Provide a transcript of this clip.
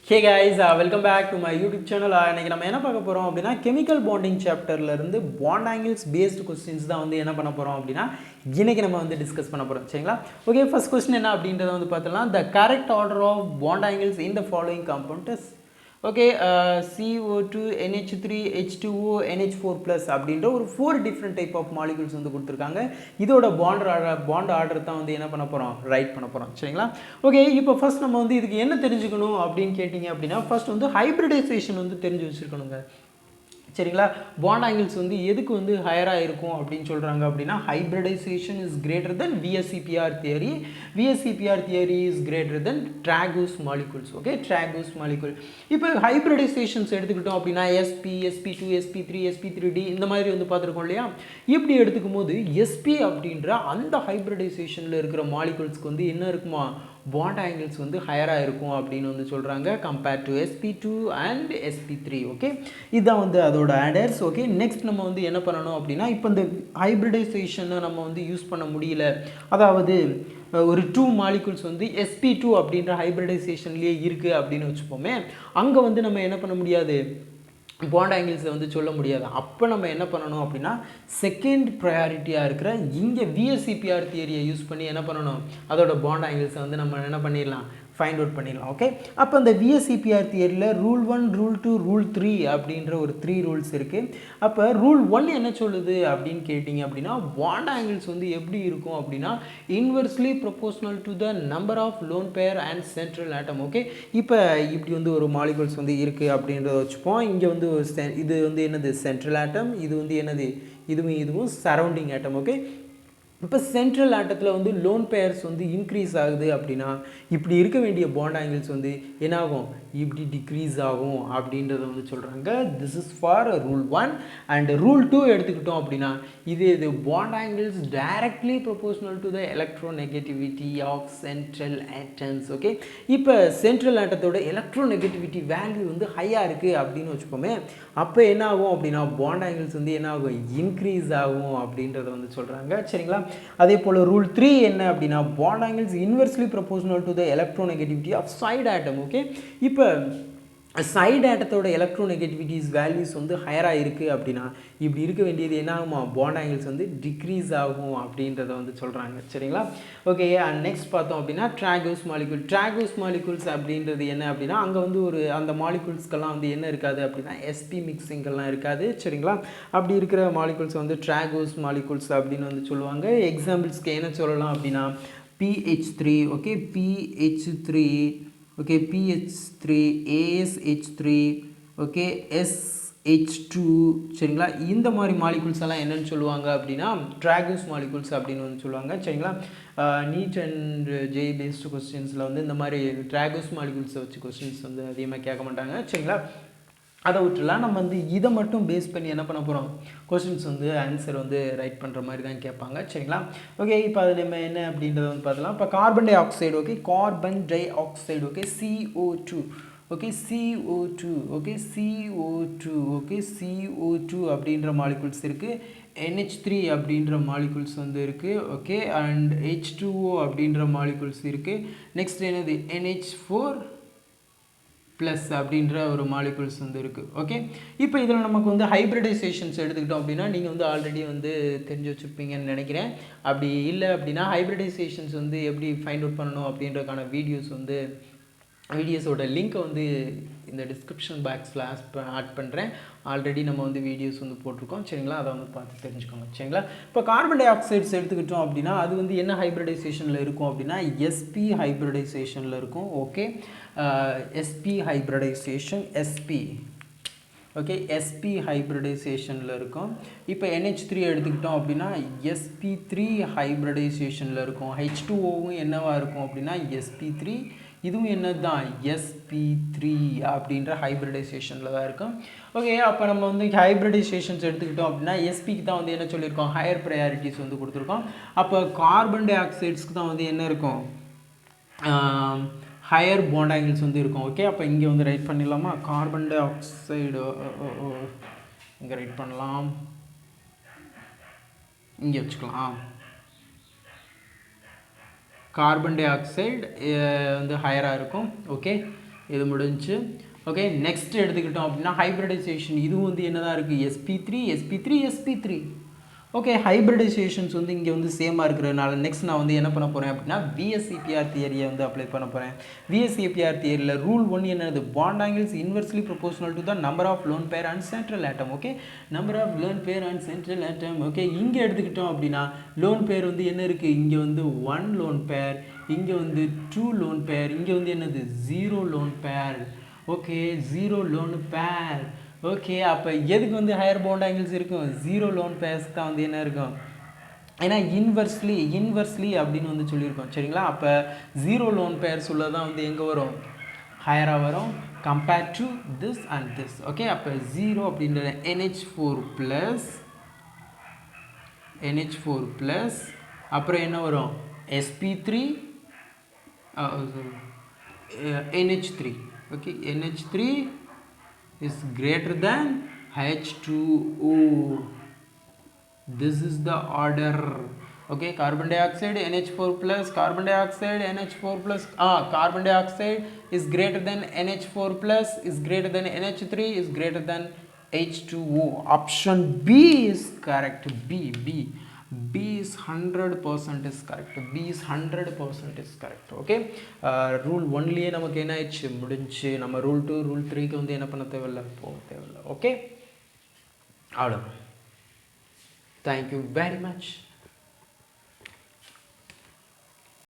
Hey guys, welcome back to my YouTube channel. இன்னைக்கு நம்ம என்ன பார்க்க போறோம் அப்படினா chemical bonding chapterல இருந்து bond angles based questions தான் வந்து என்ன பண்ண போறோம் அப்படினா இன்னைக்கு நம்ம வந்து டிஸ்கஸ் பண்ண போறோம் சரிங்களா. ஓகே, ஃபர்ஸ்ட் क्वेश्चन என்ன அப்படின்றத வந்து பார்த்தலாம். The correct order of bond angles in the following compound is okay, CO2 NH3 H2O NH4+ அப்படின்ற ஒரு 4 டிஃப்ரெண்ட் டைப் ஆஃப் மாலிகூல்ஸ் வந்து கொடுத்துருக்காங்க. இதோட பாண்ட் ஆர்டர் தான் வந்து என்ன பண்ண போகிறோம், ரைட் பண்ண போகிறோம் சரிங்களா. ஓகே, இப்போ ஃபர்ஸ்ட் நம்ம வந்து இதுக்கு என்ன தெரிஞ்சுக்கணும் அப்படின்னு கேட்டிங்க அப்படின்னா ஃபர்ஸ்ட் வந்து ஹைப்ரிடைசேஷன் வந்து தெரிஞ்சு வச்சுருக்கணுங்க சரிங்களா. பாண்ட் ஆங்கிள்ஸ் வந்து எதுக்கு வந்து ஹையராக இருக்கும் அப்படின்னு சொல்கிறாங்க அப்படின்னா hybridisation is greater than VSEPR theory. VSEPR theory is greater than Drago's molecules. Okay, Drago's molecule. இப்போ ஹைப்ரிடைசேஷன்ஸ் எடுத்துக்கிட்டோம் அப்படின்னா SP, SP2, SP3, SP3D இந்த மாதிரி வந்து பார்த்துருக்கோம் இல்லையா. இப்படி எடுத்துக்கும் போது SP அப்படின்ற அந்த ஹைப்ரிடைசேஷனில் இருக்கிற மாலிகூல்ஸ்க்கு வந்து என்ன இருக்குமா, பாண்ட் ஆங்கிள்ஸ் வந்து ஹையராக இருக்கும் அப்படின்னு வந்து சொல்கிறாங்க compared to SP2 and SP3. Okay, இதுதான் வந்து அதோட ஆடர்ஸ். ஓகே, நெக்ஸ்ட் நம்ம வந்து என்ன பண்ணணும் அப்படின்னா இப்போ இந்த ஹைப்ரிடைசேஷனை நம்ம வந்து யூஸ் பண்ண முடியல, அதாவது ஒரு 2 மாலிகூல்ஸ் வந்து SP2 அப்படின்ற ஹைப்ரிடைசேஷன்லேயே இருக்குது அப்படின்னு வச்சுப்போமே, அங்கே வந்து நம்ம என்ன பண்ண முடியாது, பாண்ட் ஆங்கிள்ஸை வந்து சொல்ல முடியாது. அப்போ நம்ம என்ன பண்ணணும் அப்படின்னா செகண்ட் ப்ரையாரிட்டியாக இருக்கிற இங்கே VSEPR தியரியை யூஸ் பண்ணி என்ன பண்ணணும், அதோட பாண்ட் ஆங்கிள்ஸை வந்து நம்ம என்ன பண்ணிடலாம், ஃபைண்ட் அவுட் பண்ணிடலாம். ஓகே, அப்போ அந்த VSEPR தியரியில் ரூல் 1, ரூல் 2, ரூல் 3 அப்படின்ற ஒரு 3 ரூல்ஸ் இருக்குது. அப்போ ரூல் 1 என்ன சொல்லுது அப்படின்னு கேட்டிங்க அப்படின்னா பாண்ட் ஆங்கிள்ஸ் வந்து எப்படி இருக்கும் அப்படின்னா inversely proportional to the number of lone pair and central atom. Okay, இப்போ இப்படி வந்து ஒரு மாலிகூல்ஸ் வந்து இருக்குது அப்படின்றத வச்சுப்போம். இங்கே வந்து ஒரு இது வந்து என்னது சென்ட்ரல் ஆட்டம், இது வந்து என்னது இதுவும் சரௌண்டிங் ஆட்டம். ஓகே, இப்போ சென்ட்ரல் ஆட்டத்தில் வந்து லோன் பேர்ஸ் வந்து இன்க்ரீஸ் ஆகுது அப்படின்னா இப்படி இருக்க வேண்டிய பாண்ட் ஆங்கிள்ஸ் வந்து என்ன ஆகும், இப்படி டிக்ரீஸ் ஆகும் அப்படின்றத வந்து சொல்கிறாங்க. This is for rule 1. And rule 2 எடுத்துக்கிட்டோம் அப்படின்னா இது bond angles directly proportional to the electronegativity of central atoms. Okay, இப்போ சென்ட்ரல் ஆட்டத்தோட எலக்ட்ரோநெகட்டிவிட்டி வேல்யூ வந்து ஹையாக இருக்குது அப்படின்னு வச்சுக்கோமே, அப்போ என்ன ஆகும் அப்படின்னா பாண்ட் ஆங்கிள்ஸ் வந்து என்ன ஆகும், இன்க்ரீஸ் ஆகும் அப்படின்றத வந்து சொல்கிறாங்க சரிங்களா. அதே போல் ரூல் 3 என்ன அப்படின்னா bond angles inversely proportional to the electronegativity of side atom. Okay, இப்போ சைடு ஆட்டத்தோட எலக்ட்ரோநெகட்டிவிட்டிஸ் வேல்யூஸ் வந்து ஹையராக இருக்குது அப்படின்னா இப்படி இருக்க வேண்டியது என்ன ஆகுமா, பாண்ட் ஆங்கிள்ஸ் வந்து டிக்ரீஸ் ஆகும் அப்படின்றத வந்து சொல்கிறாங்க சரிங்களா. ஓகே, அண்ட் நெக்ஸ்ட் பார்த்தோம் அப்படின்னா ட்ராகூஸ் மாலிகூல். ட்ராகூஸ் மாலிகூல்ஸ் அப்படின்றது என்ன அப்படின்னா அங்கே வந்து ஒரு அந்த மாலிகூல்ஸ்க்கெல்லாம் வந்து என்ன இருக்காது அப்படின்னா SP மிக்சிங்கெல்லாம் இருக்காது சரிங்களா. அப்படி இருக்கிற மாலிகூல்ஸ் வந்து ட்ராகூஸ் மாலிகூல்ஸ் அப்படின்னு வந்து சொல்லுவாங்க. எக்ஸாம்பிள்ஸ்க்கு என்ன சொல்லலாம் அப்படின்னா PH3. Okay, PH3, okay, PH3, ASH3, okay, SH2 சரிங்களா. இந்த மாதிரி மாலிகூல்ஸ் எல்லாம் என்னென்னு சொல்லுவாங்க அப்படின்னா ட்ராகூஸ் மாலிகூல்ஸ் அப்படின்னு வந்து சொல்லுவாங்க சரிங்களா. நீட் அண்ட் ஜே பேஸ்டு கொஸ்டின்ஸில் வந்து இந்த மாதிரி ட்ராகூஸ் மாலிகூல்ஸை வச்சு கொஸ்டின்ஸ் வந்து அதிகமாக கேட்க மாட்டாங்க சரிங்களா. அதை விட்டுலாம் நம்ம வந்து இதை மட்டும் பேஸ் பண்ணி என்ன பண்ண போகிறோம், கொஸ்டின்ஸ் வந்து ஆன்சர் வந்து ரைட் பண்ணுற மாதிரி தான் கேட்பாங்க சரிங்களா. ஓகே, இப்போ அது நம்ம என்ன அப்படின்றத வந்து பார்த்தலாம். இப்போ carbon di oxide. Okay, carbon di oxide. Okay, CO2. Okay, CO2. Okay, CO2. Okay, CO2 அப்படின்ற மாலிகூல்ஸ் இருக்குது. NH3 அப்படின்ற மாலிகூல்ஸ் வந்து இருக்குது. ஓகே, அண்ட் H2O அப்படின்ற மாலிகூல்ஸ் இருக்குது. நெக்ஸ்ட் என்னது NH4+ அப்படின்ற ஒரு மாலிகூல்ஸ் வந்து இருக்குது. ஓகே, இப்போ இதில் நமக்கு வந்து ஹைப்ரிடைசேஷன்ஸ் எடுத்துக்கிட்டோம் அப்படின்னா நீங்கள் வந்து ஆல்ரெடி வந்து தெரிஞ்சு வச்சுருப்பீங்கன்னு நினைக்கிறேன். அப்படி இல்லை அப்படின்னா ஹைப்ரிடைசேஷன்ஸ் வந்து எப்படி ஃபைண்ட் அவுட் பண்ணணும் அப்படின்றதுக்கான வீடியோஸோட லிங்க்கை வந்து இந்த டிஸ்கிரிப்ஷன் பாக்ஸில் ஆட் பண்ணுறேன். ஆல்ரெடி நம்ம வந்து வீடியோஸ் வந்து போட்டிருக்கோம் சரிங்களா, அதை வந்து பார்த்து தெரிஞ்சுக்கோங்க சரிங்களா. இப்போ கார்பன் டை ஆக்சைட்ஸ் எடுத்துக்கிட்டோம் அப்படின்னா அது வந்து என்ன ஹைப்ரிடைசேஷனில் இருக்கும் அப்படின்னா SP ஹைப்ரிடைசேஷனில் இருக்கும். Okay, SP hybridisation SP. Okay, SP ஹைப்ரிடைசேஷனில் இருக்கும். இப்போ NH3 எடுத்துக்கிட்டோம் அப்படின்னா SP3 ஹைப்ரிடைசேஷனில் இருக்கும். H2Oவும் என்னவாக இருக்கும் அப்படின்னா SP3, இதுவும் என்னது தான் SP3 அப்படின்ற ஹைப்ரிடைசேஷனில் தான் இருக்கும். ஓகே, அப்போ நம்ம வந்து ஹைப்ரிடைசேஷன்ஸ் எடுத்துக்கிட்டோம் அப்படின்னா SPக்கு தான் வந்து என்ன சொல்லியிருக்கோம், ஹையர் ப்ரையாரிட்டிஸ் வந்து கொடுத்துருக்கோம். அப்போ கார்பன் டை ஆக்சைட்ஸ்க்கு தான் வந்து என்ன இருக்கும், ஹையர் பாண்ட் ஆங்கிள்ஸ் வந்து இருக்கும். ஓகே, அப்போ இங்கே வந்து ரைட் பண்ணிடலாமா, கார்பன் டை ஆக்சைடு இங்கே ரைட் பண்ணலாம், இங்கே வச்சுக்கலாம். கார்பன் டை ஆக்சைடு வந்து ஹையராக இருக்கும். ஓகே, இது முடிஞ்சு. ஓகே, நெக்ஸ்ட் எடுத்துக்கிட்டோம் அப்படின்னா ஹைப்ரிடைசேஷன். இதுவும் வந்து என்னதான் இருக்குது, sp3 sp3 sp3. Okay, hybridisations வந்து இங்கே வந்து சேமாக இருக்கிறதுனால நெக்ஸ்ட் நான் வந்து என்ன பண்ண போகிறேன் அப்படின்னா விஎஸ்சிபிஆர் தியரியை வந்து அப்ளை பண்ண போகிறேன். விஎஸ்சிபிஆர் தியரியில் ரூல் 1 என்னது, bond angles inversely proportional to the number of lone pair and central atom. Okay, number of lone pair and central atom. Okay, இங்கே எடுத்துக்கிட்டோம் அப்படின்னா லோன் பேர் வந்து என்ன இருக்குது, இங்கே வந்து 1 லோன் பேர், இங்கே வந்து 2 லோன் பேர், இங்கே வந்து என்னது 0 lone pair. Okay, 0 lone pair. Okay, அப்போ எதுக்கு வந்து ஹையர் பாண்ட் ஆங்கிள்ஸ் இருக்கும், 0 லோன் பேர்ஸ் தான் வந்து என்ன இருக்கும், ஏன்னா இன்வெர்ஸ்லி அப்படின்னு வந்து சொல்லியிருக்கோம். சரிங்களா, அப்போ 0 லோன் பேர்ஸ் உள்ளதான் வந்து எங்கே வரும், ஹையராக வரும் compared to this and this. Okay, அப்போ 0 அப்படின்ற NH4 ப்ளஸ் அப்புறம் என்ன வரும் sp3 NH3. Okay, NH3 is greater than H2O. This is the order. Okay, carbon dioxide NH4 plus, carbon dioxide NH4 plus, carbon dioxide is greater than NH4 plus, is greater than NH3, is greater than H2O. Option B is correct. B is 100% is correct. B is 100% is correct. Okay, rule 1லயே நமக்கு என்ன ஆயிடுச்சு, முடிஞ்சு. நம்ம rule 2 rule 3க்கு வந்து என்ன பண்ண தேவையில்லை, போக தேவையில்லை. ஓகே, அவ்வளோ. Thank you very much.